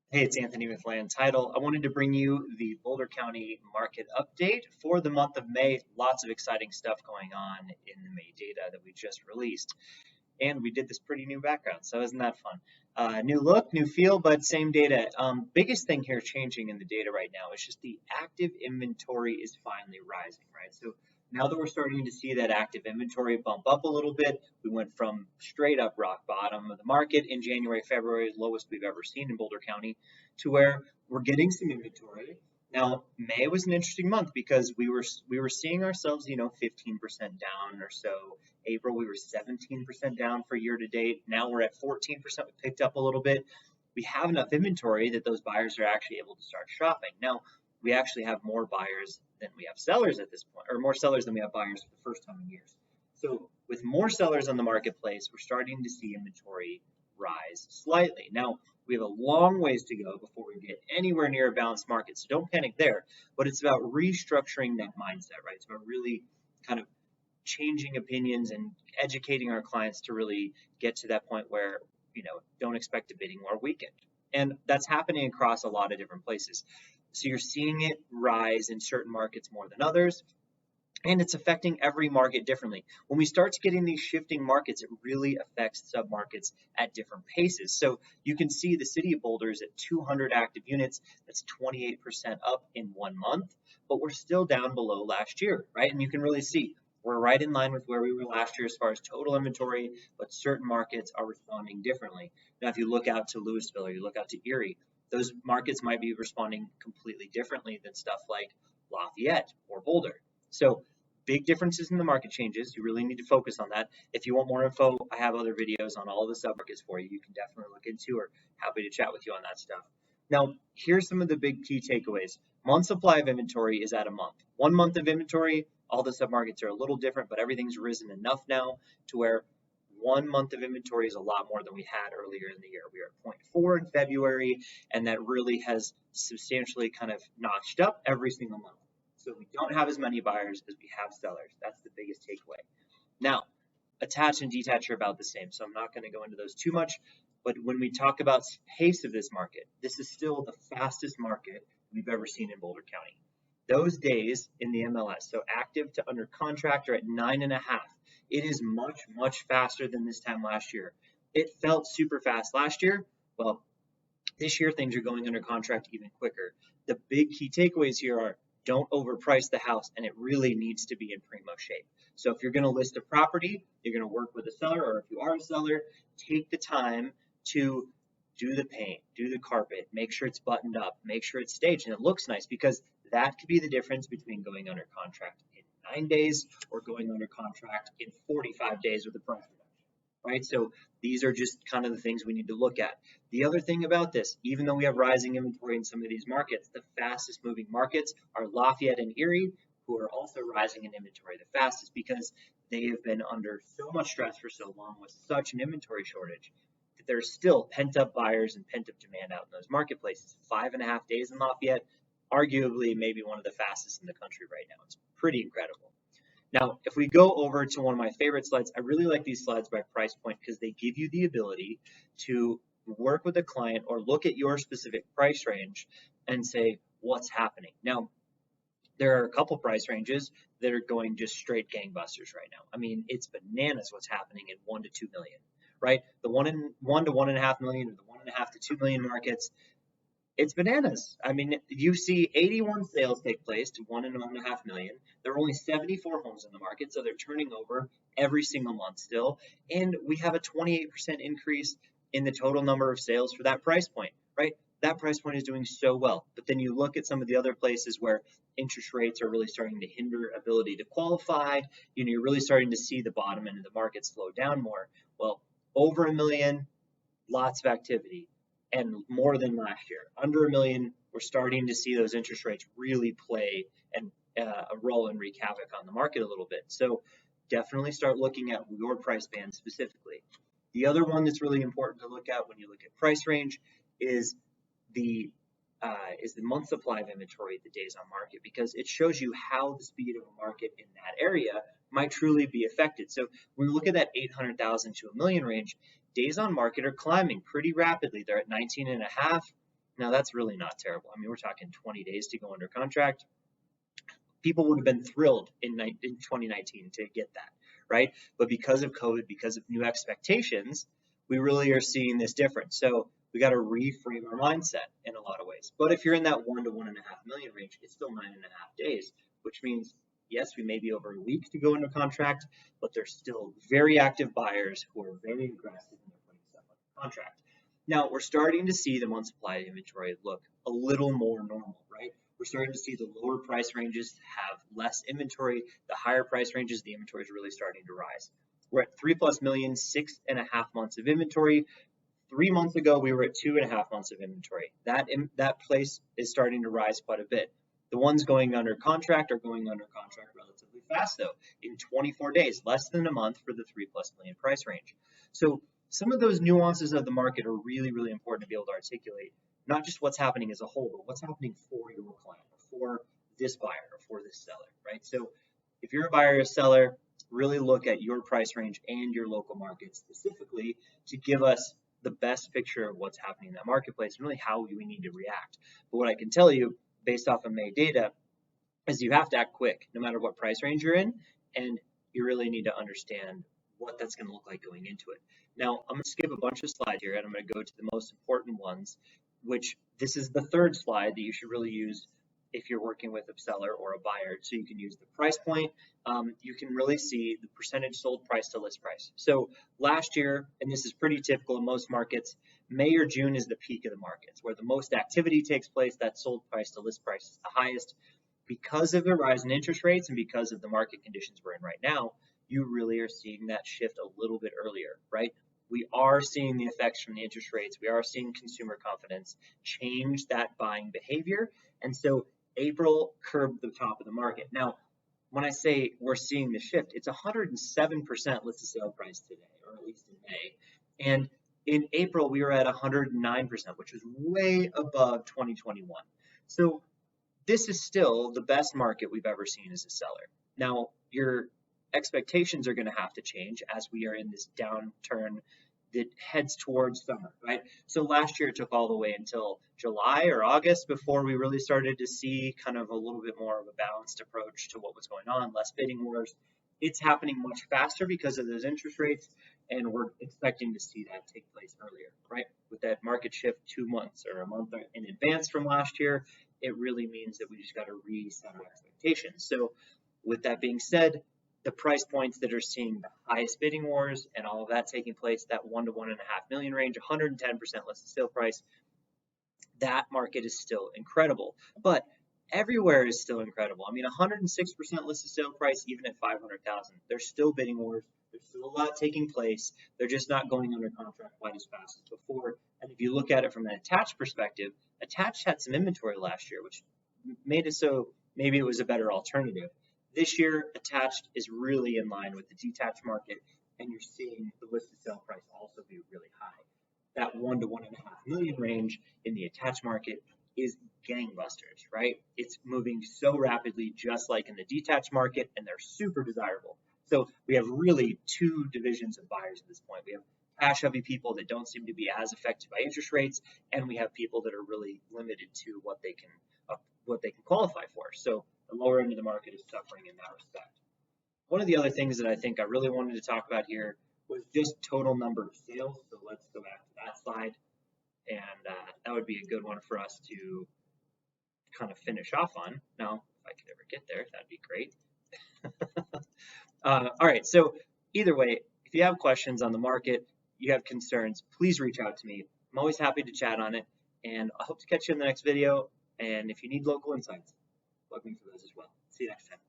Hey, it's Anthony with Land Title. I wanted to bring you the Boulder County market update for the month of May. Lots of exciting stuff going on in the May data that we just released. And we did this pretty new background, so isn't that fun? New look, new feel, but same data. Biggest thing here changing in the data right now is just the active inventory is finally rising, right? So now that we're starting to see that active inventory bump up a little bit, we went from straight up rock bottom of the market in January, February, lowest we've ever seen in Boulder County, to where we're getting some inventory. Now, May was an interesting month because we were seeing ourselves, 15% down or so. April, we were 17% down for year to date. Now we're at 14%. We picked up a little bit. We have enough inventory that those buyers are actually able to start shopping. Now, we actually have more buyers than we have sellers at this point, or more sellers than we have buyers for the first time in years. So, with more sellers on the marketplace, we're starting to see inventory rise slightly. Now, we have a long ways to go before we get anywhere near a balanced market, so don't panic there. But it's about restructuring that mindset, right? It's about really kind of changing opinions and educating our clients to really get to that point where, don't expect a bidding war weekend. And that's happening across a lot of different places. So you're seeing it rise in certain markets more than others, and it's affecting every market differently. When we start getting these shifting markets, it really affects submarkets at different paces. So you can see the city of Boulder is at 200 active units. That's 28% up in 1 month, but we're still down below last year, right? And you can really see we're right in line with where we were last year as far as total inventory, but certain markets are responding differently. Now, if you look out to Louisville or you look out to Erie, those markets might be responding completely differently than stuff like Lafayette or Boulder. So big differences in the market changes. You really need to focus on that. If you want more info, I have other videos on all the submarkets for you. You can definitely look into, or happy to chat with you on that stuff. Now, here's some of the big key takeaways. Month supply of inventory is at a month. 1 month of inventory, all the submarkets are a little different, but everything's risen enough now to where 1 month of inventory is a lot more than we had earlier in the year. We are at 0.4 in February, and that really has substantially kind of notched up every single month. So we don't have as many buyers as we have sellers. That's the biggest takeaway. Now, attach and detach are about the same, so I'm not going to go into those too much. But when we talk about pace of this market, this is still the fastest market we've ever seen in Boulder County. Those days in the MLS, so active to under contract, are at 9.5. It is much, much faster than this time last year. It felt super fast last year. Well, this year things are going under contract even quicker. The big key takeaways here are don't overprice the house, and it really needs to be in primo shape. So if you're going to list a property, you're going to work with a seller, or if you are a seller, take the time to do the paint, do the carpet, make sure it's buttoned up, make sure it's staged and it looks nice, because that could be the difference between going under contract in 9 days or going under contract in 45 days with a price reduction, right? So these are just kind of the things we need to look at. The other thing about this, even though we have rising inventory in some of these markets, the fastest moving markets are Lafayette and Erie, who are also rising in inventory the fastest because they have been under so much stress for so long with such an inventory shortage that there's still pent up buyers and pent up demand out in those marketplaces. 5.5 days in Lafayette, arguably maybe one of the fastest in the country right now. It's pretty incredible. Now, if we go over to one of my favorite slides, I really like these slides by price point because they give you the ability to work with a client or look at your specific price range and say, what's happening? Now, there are a couple price ranges that are going just straight gangbusters right now. I mean, it's bananas what's happening in 1 to 2 million, right? The 1 to 1.5 million, or the 1.5 to 2 million markets, it's bananas. I mean, you see 81 sales take place to 1 and 1.5 million. There are only 74 homes in the market, so they're turning over every single month still. And we have a 28% increase in the total number of sales for that price point, right? That price point is doing so well. But then you look at some of the other places where interest rates are really starting to hinder ability to qualify. You're really starting to see the bottom end of the market slow down more. Well, over a million, lots of activity, and more than last year. Under a million, we're starting to see those interest rates really play and a role and wreak havoc on the market a little bit. So definitely start looking at your price band specifically. The other one that's really important to look at when you look at price range is the month supply of inventory, the days on market, because it shows you how the speed of a market in that area might truly be affected. So when we look at that 800,000 to a million range, days on market are climbing pretty rapidly. They're at 19.5. Now that's really not terrible. I mean, we're talking 20 days to go under contract. People would have been thrilled in 2019 to get that, right? But because of COVID, because of new expectations, we really are seeing this difference. So we got to reframe our mindset in a lot of ways. But if you're in that 1 to 1.5 million range, it's still 9.5 days, which means yes, we may be over a week to go into contract, but there's still very active buyers who are very aggressive in their putting stuff under contract. Now we're starting to see the month supply inventory look a little more normal, right? We're starting to see the lower price ranges have less inventory. The higher price ranges, the inventory is really starting to rise. We're at 3+ million, 6.5 months of inventory. 3 months ago, we were at 2.5 months of inventory. That place is starting to rise quite a bit. The ones going under contract are going under contract relatively fast, though, in 24 days, less than a month for the 3+ million price range. So some of those nuances of the market are really, really important to be able to articulate, not just what's happening as a whole, but what's happening for your client, for this buyer, or for this seller, right? So if you're a buyer or a seller, really look at your price range and your local market specifically to give us the best picture of what's happening in that marketplace and really how we need to react. But what I can tell you, based off of May data, is you have to act quick no matter what price range you're in, and you really need to understand what that's going to look like going into it. Now, I'm going to skip a bunch of slides here, and I'm going to go to the most important ones, which this is the third slide that you should really use if you're working with a seller or a buyer. So you can use the price point. You can really see the percentage sold price to list price. So last year, and this is pretty typical in most markets, May or June is the peak of the markets where the most activity takes place. That sold price to list price is the highest. Because of the rise in interest rates and because of the market conditions we're in right now, you really are seeing that shift a little bit earlier, right? We are seeing the effects from the interest rates. We are seeing consumer confidence change that buying behavior. And so April curbed the top of the market. Now, when I say we're seeing the shift, it's 107% listed sale price today, or at least in May. And in April, we were at 109%, which was way above 2021. So this is still the best market we've ever seen as a seller. Now, your expectations are going to have to change as we are in this downturn that heads towards summer, right? So last year it took all the way until July or August before we really started to see kind of a little bit more of a balanced approach to what was going on, less bidding wars. It's happening much faster because of those interest rates, and we're expecting to see that take place earlier, right? With that market shift 2 months or a month in advance from last year, it really means that we just got to reset our expectations. So with that being said, the price points that are seeing the highest bidding wars and all of that taking place, that 1 to 1.5 million range, 110% listed sale price, that market is still incredible. But everywhere is still incredible. I mean, 106% listed sale price, even at 500,000. There's still bidding wars. There's still a lot taking place. They're just not going under contract quite as fast as before. And if you look at it from an attached perspective, attached had some inventory last year, which made it so maybe it was a better alternative. This year, attached is really in line with the detached market, and you're seeing the listed sale price also be really high. That 1 to 1.5 million range in the attached market is gangbusters, right? It's moving so rapidly, just like in the detached market, and they're super desirable. So we have really two divisions of buyers at this point. We have cash-heavy people that don't seem to be as affected by interest rates, and we have people that are really limited to what they can qualify for. So the lower end of the market is suffering in that respect. One of the other things that I think I really wanted to talk about here was just total number of sales. So let's go back to that slide, and that would be a good one for us to kind of finish off on. Now, if I could ever get there, that'd be great. All right, so either way, if you have questions on the market, you have concerns, please reach out to me. I'm always happy to chat on it, and I hope to catch you in the next video. And if you need local insights, look me for those as well. See you next time.